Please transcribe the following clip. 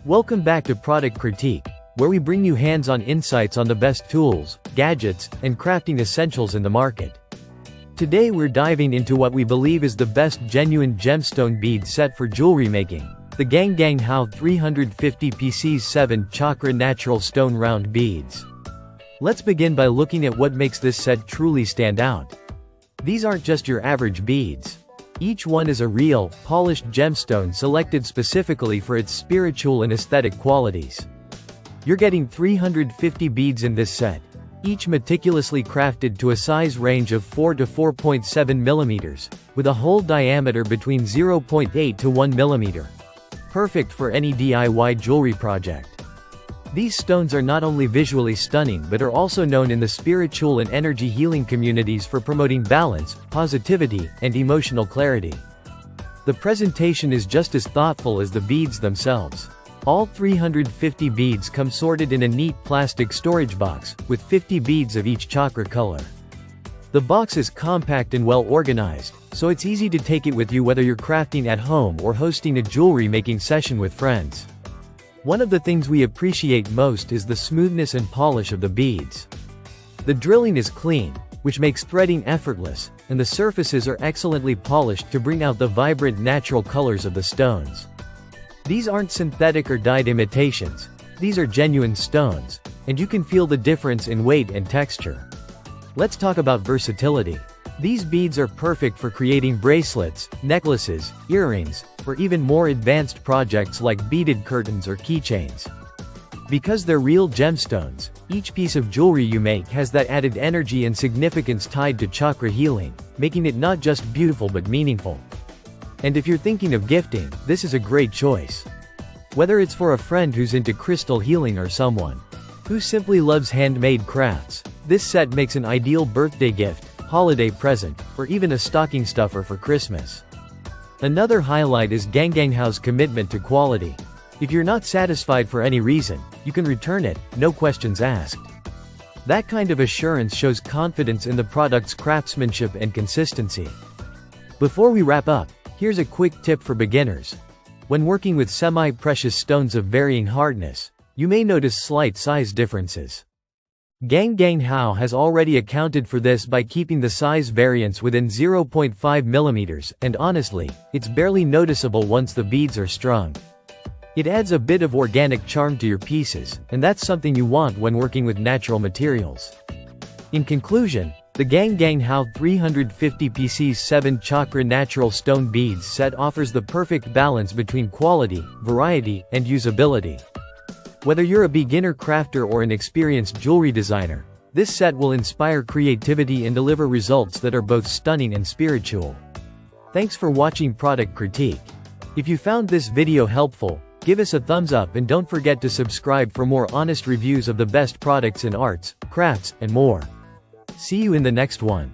Welcome back to Product Critique, where we bring you hands-on insights on the best tools, gadgets, and crafting essentials in the market. Today we're diving into what we believe is the best genuine gemstone bead set for jewelry making, the GangGangHao 350pcs 7 Chakra natural stone round beads. Let's begin by looking at what makes this set truly stand out. These aren't just your average beads. Each one is a real, polished gemstone selected specifically for its spiritual and aesthetic qualities. You're getting 350 beads in this set, each meticulously crafted to a size range of 4 to 4.7 mm, with a hole diameter between 0.8 to 1 mm. Perfect for any DIY jewelry project. These stones are not only visually stunning but are also known in the spiritual and energy healing communities for promoting balance, positivity, and emotional clarity. The presentation is just as thoughtful as the beads themselves. All 350 beads come sorted in a neat plastic storage box, with 50 beads of each chakra color. The box is compact and well organized, so it's easy to take it with you whether you're crafting at home or hosting a jewelry making session with friends. One of the things we appreciate most is the smoothness and polish of the beads. The drilling is clean, which makes threading effortless, and the surfaces are excellently polished to bring out the vibrant natural colors of the stones. These aren't synthetic or dyed imitations, these are genuine stones, and you can feel the difference in weight and texture. Let's talk about versatility. These beads are perfect for creating bracelets, necklaces, earrings, or even more advanced projects like beaded curtains or keychains. Because they're real gemstones, each piece of jewelry you make has that added energy and significance tied to chakra healing, making it not just beautiful but meaningful. And if you're thinking of gifting, this is a great choice. Whether it's for a friend who's into crystal healing or someone who simply loves handmade crafts, this set makes an ideal birthday gift, holiday present, or even a stocking stuffer for Christmas. Another highlight is GangGangHao's commitment to quality. If you're not satisfied for any reason, you can return it, no questions asked. That kind of assurance shows confidence in the product's craftsmanship and consistency. Before we wrap up, here's a quick tip for beginners. When working with semi-precious stones of varying hardness, you may notice slight size differences. GangGangHao has already accounted for this by keeping the size variance within 0.5 mm, and honestly, it's barely noticeable once the beads are strung. It adds a bit of organic charm to your pieces, and that's something you want when working with natural materials. In conclusion, the GangGangHao 350pcs 7 Chakra natural stone beads set offers the perfect balance between quality, variety, and usability. Whether you're a beginner crafter or an experienced jewelry designer, this set will inspire creativity and deliver results that are both stunning and spiritual. Thanks for watching Product Critique. If you found this video helpful, give us a thumbs up and don't forget to subscribe for more honest reviews of the best products in arts, crafts, and more. See you in the next one.